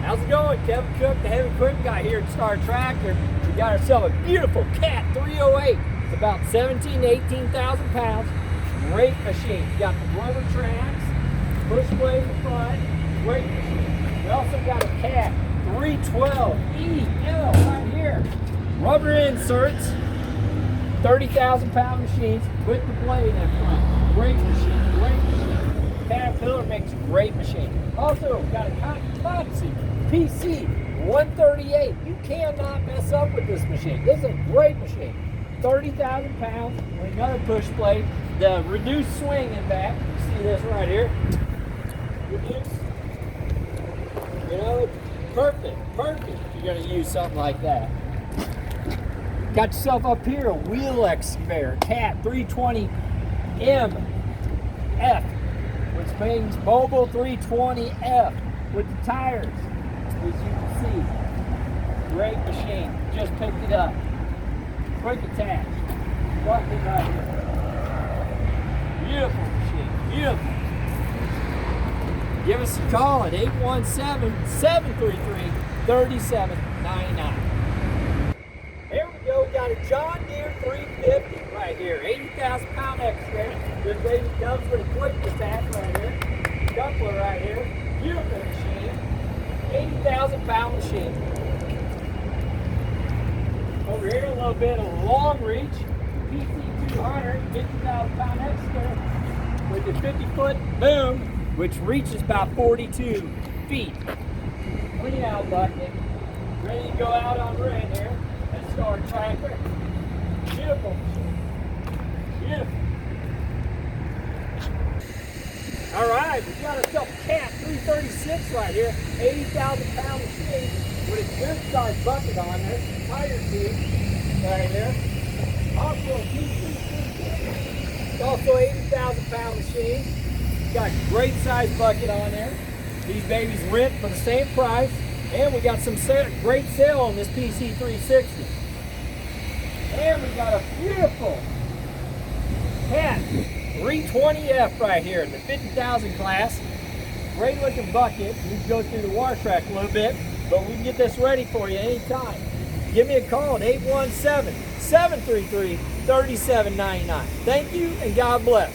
How's it going? Kevin Cook, the heavy equipment guy here at Star Tractor. We got ourselves a beautiful Cat 308. It's about 17,000 to 18,000 pounds. Great machine. You got the rubber tracks, push blade in front. Great machine. We also got a Cat 312EL right here. Rubber inserts. 30,000 pound machines with the blade in front. Great machine. Great machine. Caterpillar makes a great machine. Also got a Moxie Pc 138. You cannot mess up with this machine. This is a great machine. 30,000 pounds with another push blade. The reduced swing in back. You see this right here. Reduced. You know, perfect. You're going to use something like that. Got yourself up here a wheel excavator, Cat 320MF, which means mobile 320F with the tires, as you can see. Great machine. Just picked it up. Quick attach. Button right here. Beautiful machine. Beautiful. Give us a call at 817-733-3799. Here we go, we got a John Deere 350 right here, 80,000 pound excavator. This baby comes with a quick attach right here, coupler right here, beautiful machine, 80,000 pound machine. Over here a little bit of long reach, PC 200, 50,000 pound excavator with a 50-foot boom, which reaches about 42 feet. Clean out bucket, ready to go out on red here. Star Tractor. Beautiful machine. Beautiful. Alright, we got ourselves a Cat 336 right here. 80,000 pound machine with a good sized bucket on there. Tire tube right here. Also a PC. It's also 80,000 pound machine. Got a great sized bucket on there. These babies rent for the same price. And we got some great sale on this PC 360. And we got a beautiful Cat 320F right here in the 50,000 class. Great looking bucket. We need to go through the wash rack a little bit, but we can get this ready for you anytime. Give me a call at 817-733-3799. Thank you and God bless.